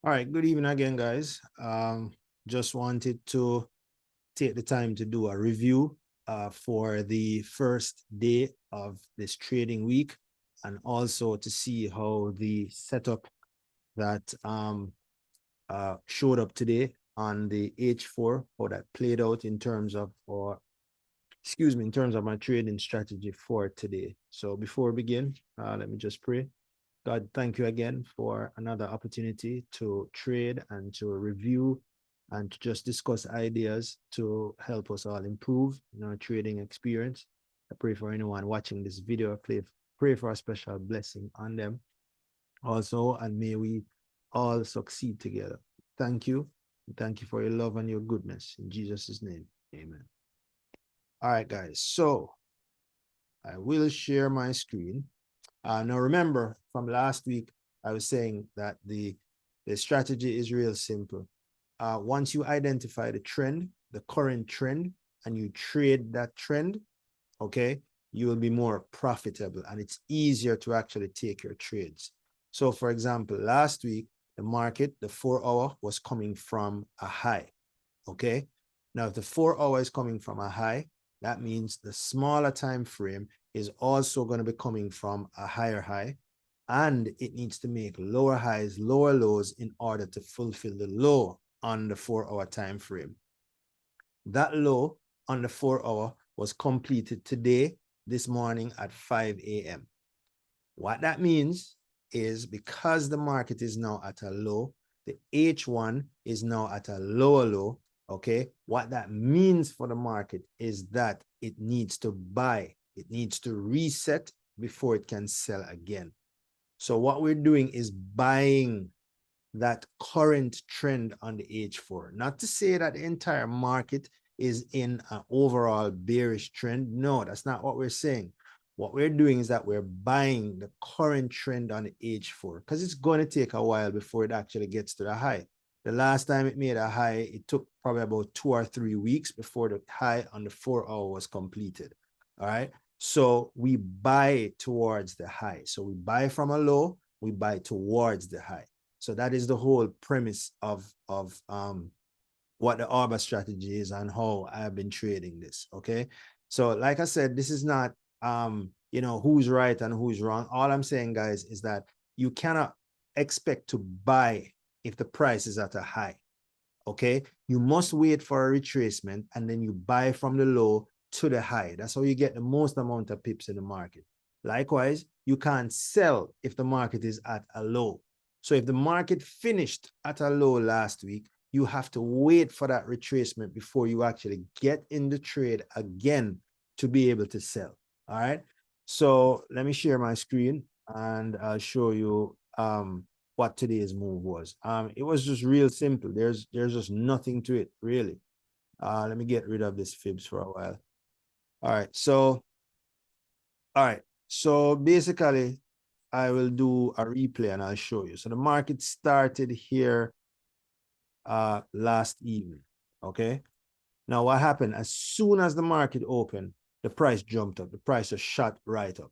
All right, good evening again, guys. Just wanted to take the time to do a review for the first day of this trading week, and also to see how the setup that showed up today on the H4, how that played out in terms of, in terms of my trading strategy for today. So before we begin, let me just pray. God, thank you again for another opportunity to trade and to review and to just discuss ideas to help us all improve in our trading experience. I pray for anyone watching this video. Pray for a special blessing on them also, and may we all succeed together. Thank you. Thank you for your love and your goodness. In Jesus' name, amen. All right, guys. So I will share my screen. Now, remember, from last week, I was saying that the strategy is real simple. Once you identify the trend, the current trend, and you trade that trend, okay, you will be more profitable, and it's easier to actually take your trades. So, for example, last week, the market, the 4-hour was coming from a high, okay? Now, if the 4-hour is coming from a high, that means the smaller time frame is also going to be coming from a higher high, and it needs to make lower highs, lower lows in order to fulfill the low on the 4-hour time frame. That low on the 4-hour was completed today, this morning at 5 a.m. What that means is because the market is now at a low, the H1 is now at a lower low, okay? What that means for the market is that it needs to buy. It needs to reset before it can sell again. So what we're doing is buying that current trend on the H4. Not to say that the entire market is in an overall bearish trend. No, that's not what we're saying. What we're doing is that we're buying the current trend on the H4 because it's going to take a while before it actually gets to the high. The last time it made a high, it took probably about 2 or 3 weeks before the high on the 4-hour was completed. All right. So we buy towards the high. So we buy from a low, we buy towards the high. So that is the whole premise of what the AUBER strategy is and how I've been trading this. Okay. So like I said, this is not who's right and who's wrong. All I'm saying, guys, is that you cannot expect to buy if the price is at a high. Okay. You must wait for a retracement and then you buy from the low to the high. That's how you get the most amount of pips in the market. Likewise, you can't sell if the market is at a low. So if the market finished at a low last week, you have to wait for that retracement before you actually get in the trade again to be able to sell. All right. So let me share my screen and I'll show you what today's move was. It was just real simple. There's just nothing to it, really. Let me get rid of this fibs for a while. All right. So basically, I will do a replay and I'll show you. So the market started here last evening. Okay. Now what happened? As soon as the market opened, the price jumped up. The price just shot right up.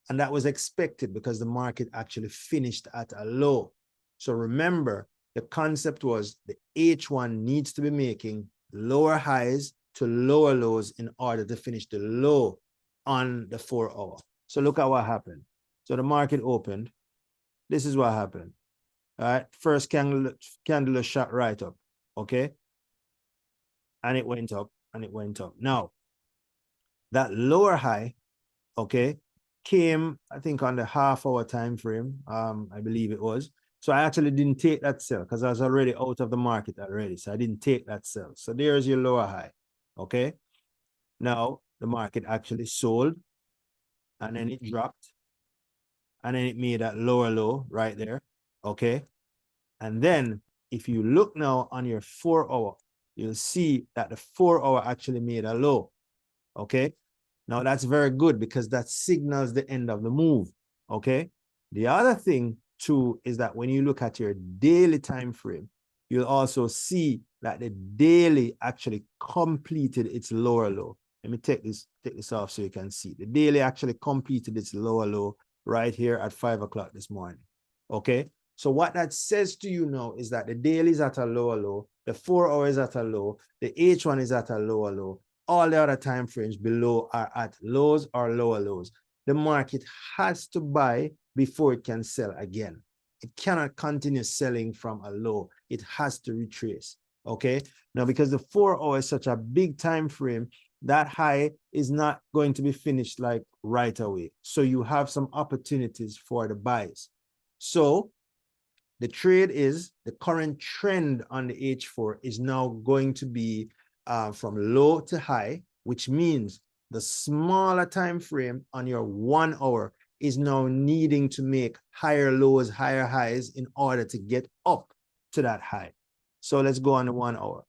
And that was expected because the market actually finished at a low. So remember, the concept was the H1 needs to be making lower highs to lower lows in order to finish the low on the 4-hour. So look at what happened. So the market opened. This is what happened. All right. First candle shot right up. Okay. And it went up and it went up. Now, that lower high, okay, came, I think, on the half-hour time frame. I believe it was. So I actually didn't take that sell because I was already out of the market already. So I didn't take that sell. So there's your lower high. Okay. Now the market actually sold and then it dropped and then it made that lower low right there. Okay. And then if you look now on your 4-hour, you'll see that the 4-hour actually made a low. Okay. Now that's very good because that signals the end of the move. Okay. The other thing too is that when you look at your daily time frame, you'll also see that the daily actually completed its lower low. Let me take this off so you can see. The daily actually completed its lower low right here at 5 o'clock this morning. Okay. So what that says to you now is that the daily is at a lower low, the 4 hours at a low, the H1 is at a lower low. All the other time frames below are at lows or lower lows. The market has to buy before it can sell again. It cannot continue selling from a low. It has to retrace. Okay. Now, because the 4 hours is such a big time frame, that high is not going to be finished like right away. So you have some opportunities for the buys. So the trade is the current trend on the H4 is now going to be from low to high, which means the smaller time frame on your 1 hour is now needing to make higher lows, higher highs in order to get up to that high. So let's go on the 1 hour.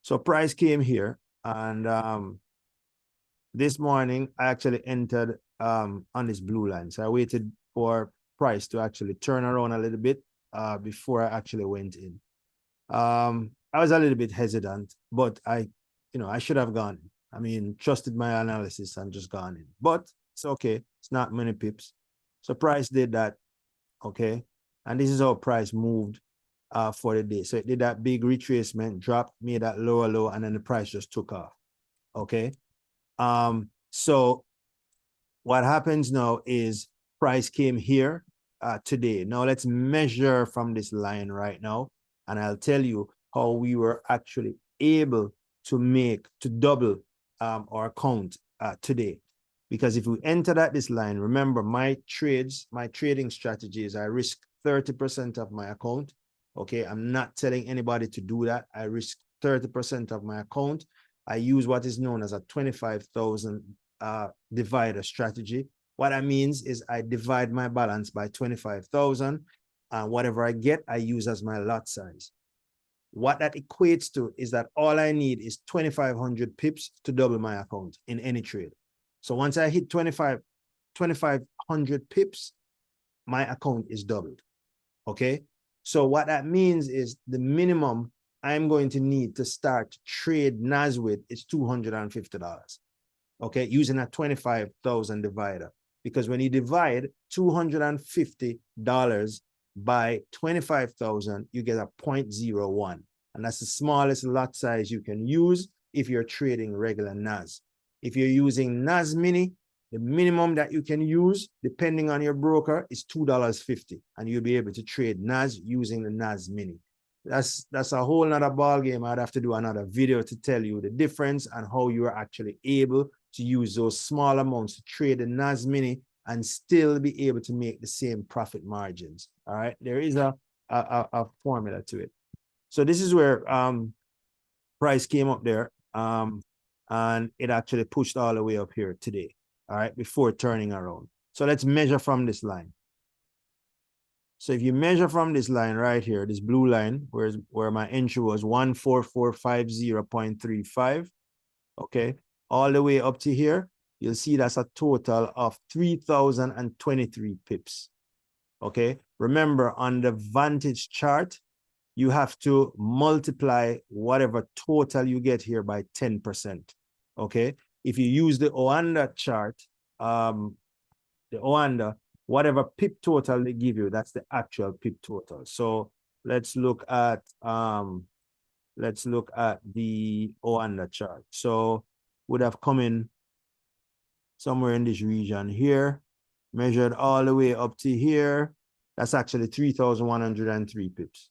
So price came here, and this morning I actually entered on this blue line. So I waited for price to actually turn around a little bit before I actually went in. I was a little bit hesitant, but I should have gone. I mean, trusted my analysis and just gone in. But it's okay. It's not many pips. So price did that. Okay. And this is how price moved for the day. So it did that big retracement, dropped, made that lower low, and then the price just took off. Okay. So what happens now is price came here today. Now let's measure from this line right now, and I'll tell you how we were actually able to double our account today. Because if we enter this line, remember my trading strategies, I risk 30% of my account. Okay, I'm not telling anybody to do that. I risk 30% of my account. I use what is known as a 25,000 divider strategy. What that means is I divide my balance by 25,000, and whatever I get, I use as my lot size. What that equates to is that all I need is 2,500 pips to double my account in any trade. So once I hit 2,500 pips, my account is doubled. Okay. So what that means is the minimum I'm going to need to start to trade NAS with is $250. Okay, using a 25,000 divider. Because when you divide $250 by 25,000, you get a 0.01. And that's the smallest lot size you can use if you're trading regular NAS. If you're using NAS mini, the minimum that you can use, depending on your broker, is $2.50. And you'll be able to trade NAS using the NAS mini. That's a whole nother ball game. I'd have to do another video to tell you the difference and how you are actually able to use those small amounts to trade the NAS mini and still be able to make the same profit margins. All right, there is a formula to it. So this is where price came up there, and it actually pushed all the way up here today. All right, before turning around. So let's measure from this line. So if you measure from this line right here, this blue line, where my entry was 14450.35, okay, all the way up to here, you'll see that's a total of 3,023 pips. Okay, remember on the Vantage chart, you have to multiply whatever total you get here by 10%. Okay, if you use the AUBER chart, whatever pip total they give you, that's the actual pip total. So let's look at the AUBER chart. So would have come in somewhere in this region here, measured all the way up to here. That's actually 3,103 pips.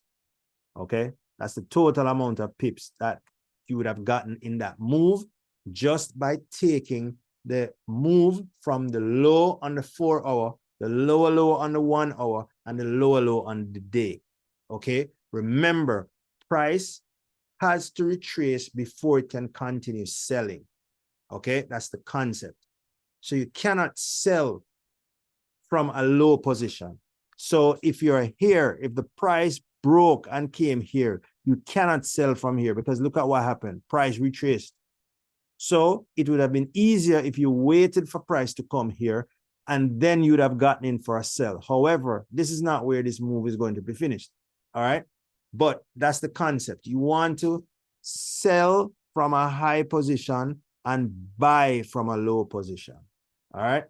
Okay, that's the total amount of pips that you would have gotten in that move just by taking the move from the low on the 4 hour, the lower low on the 1 hour, and the lower low on the day. Okay, remember, price has to retrace before it can continue selling. Okay, that's the concept. So you cannot sell from a low position. So if you're here, if the price broke and came here, you cannot sell from here, because look at what happened. Price retraced. So it would have been easier if you waited for price to come here, and then you'd have gotten in for a sell. However, this is not where this move is going to be finished. All right. But that's the concept. You want to sell from a high position and buy from a low position. All right.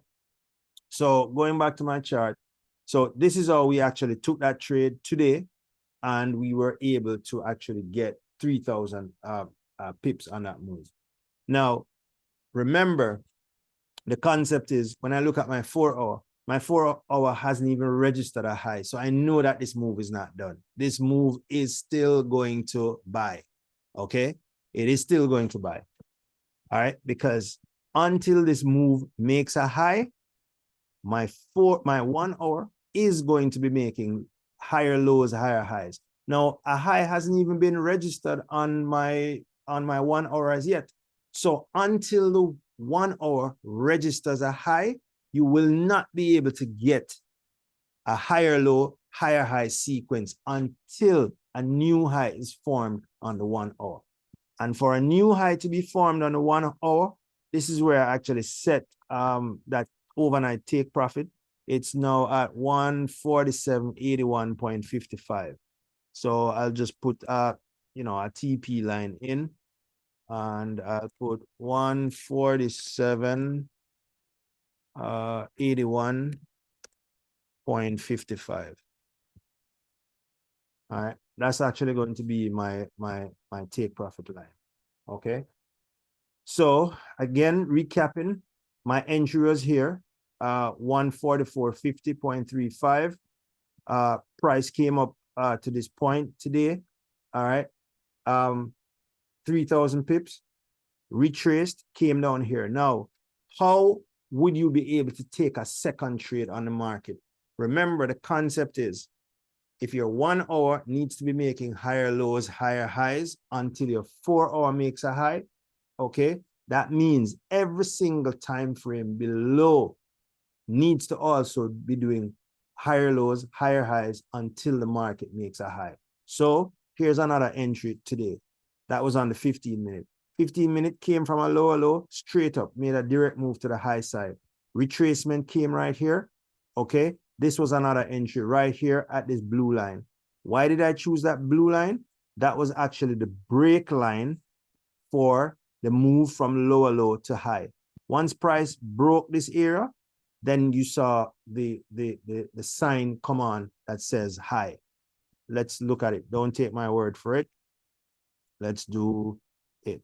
So going back to my chart, So this is how we actually took that trade today, and we were able to actually get 3,000 pips on that move. Now, remember, the concept is when I look at my 4 hour, my 4 hour hasn't even registered a high. So I know that this move is not done. This move is still going to buy. Okay? It is still going to buy. All right? Because until this move makes a high, my 1 hour is going to be making higher lows, higher highs. Now, a high hasn't even been registered on my 1 hour as yet. So until the 1 hour registers a high, you will not be able to get a higher low, higher high sequence until a new high is formed on the 1 hour. And for a new high to be formed on the 1 hour, this is where I actually set that overnight take profit. It's now at 147.81.55. So I'll just put a TP line in, and I'll put 147.81.55. All right, that's actually going to be my take profit line. Okay. So again, recapping, my entry was here, 144.50.35. Price came up to this point today. All right. 3,000 pips, retraced, came down here. Now, how would you be able to take a second trade on the market? Remember, the concept is if your 1 hour needs to be making higher lows, higher highs until your 4 hour makes a high, okay? That means every single time frame below needs to also be doing higher lows, higher highs until the market makes a high. So here's another entry today. That was on the 15-minute. 15-minute came from a lower low, straight up, made a direct move to the high side. Retracement came right here, okay? This was another entry right here at this blue line. Why did I choose that blue line? That was actually the break line for the move from lower low to high. Once price broke this area, then you saw the sign come on that says high. Let's look at it. Don't take my word for it. Let's do it.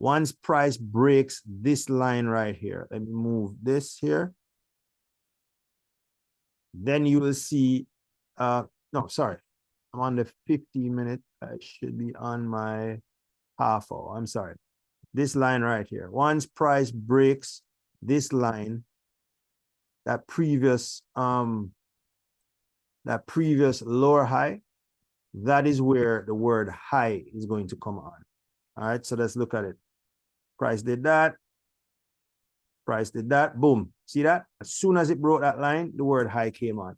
Once price breaks this line right here, let me move this here. Then you will see, no, sorry. I'm on the 15-minute. I should be on my half hour. I'm sorry. This line right here. Once price breaks this line, that previous lower high, that is where the word high is going to come on. All right, so let's look at it. Price did that. Price did that. Boom. See that? As soon as it broke that line, the word high came on.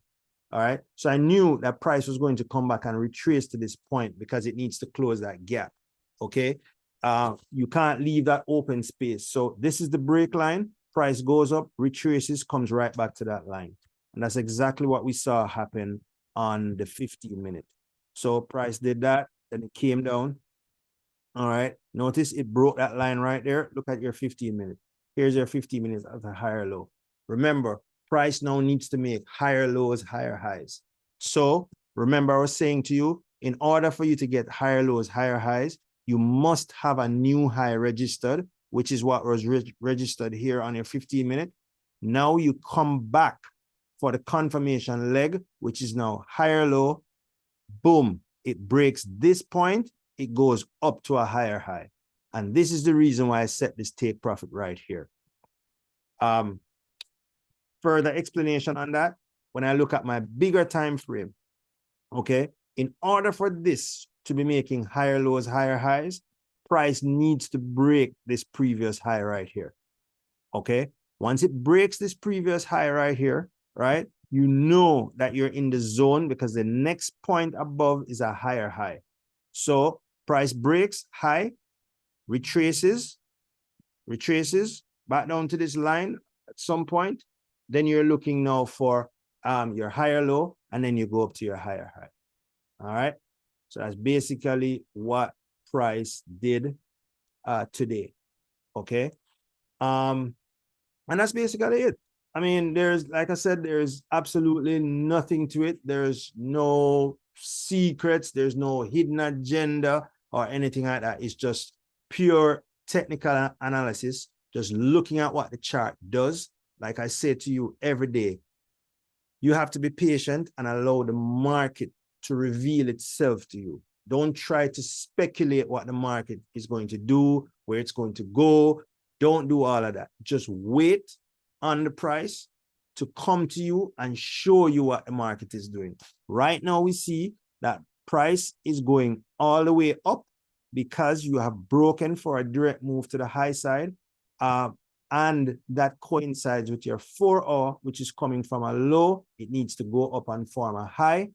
All right. So I knew that price was going to come back and retrace to this point because it needs to close that gap. Okay. You can't leave that open space. So this is the break line. Price goes up, retraces, comes right back to that line. And that's exactly what we saw happen on the 15-minute. So price did that, then it came down. All right. Notice it broke that line right there. Look at your 15-minute. Here's your 15 minutes at a higher low. Remember, price now needs to make higher lows, higher highs. So remember, I was saying to you, in order for you to get higher lows, higher highs, you must have a new high registered, which is what was registered here on your 15-minute. Now you come back for the confirmation leg, which is now higher low. Boom, it breaks this point, it goes up to a higher high. And this is the reason why I set this take profit right here. Further explanation on that, when I look at my bigger time frame, okay, in order for this to be making higher lows, higher highs, price needs to break this previous high right here, okay? Once it breaks this previous high right here, right, you know that you're in the zone because the next point above is a higher high. So price breaks high, retraces back down to this line at some point, then you're looking now for your higher low, and then you go up to your higher high. All right. So that's basically what price did today. Okay. And that's basically it. I mean, there's, like I said, there's absolutely nothing to it. There's no secrets. There's no hidden agenda or anything like that. It's just pure technical analysis, just looking at what the chart does. Like I say to you every day, you have to be patient and allow the market to reveal itself to you. Don't try to speculate what the market is going to do, where it's going to go. Don't do all of that. Just wait on the price to come to you and show you what the market is doing. Right now, we see that price is going all the way up because you have broken for a direct move to the high side. And that coincides with your 4-hour, which is coming from a low. It needs to go up and form a high.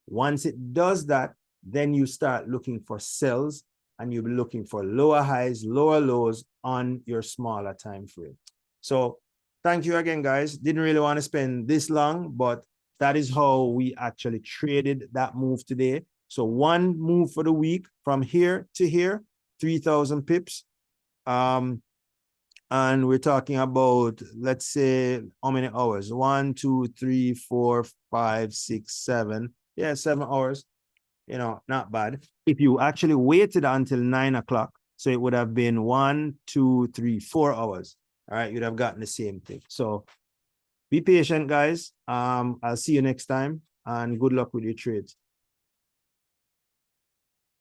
Once it does that, then you start looking for sells, and you'll be looking for lower highs, lower lows on your smaller time frame. So thank you again, guys. Didn't really want to spend this long, but that is how we actually traded that move today. So one move for the week from here to here, 3,000 pips. And we're talking about, let's say, how many hours? 1, 2, 3, 4, 5, 6, 7. Yeah, 7 hours. You know, not bad. If you actually waited until 9 o'clock, so it would have been 1, 2, 3, 4 hours. All right, you'd have gotten the same thing. So be patient, guys. I'll see you next time, and good luck with your trades.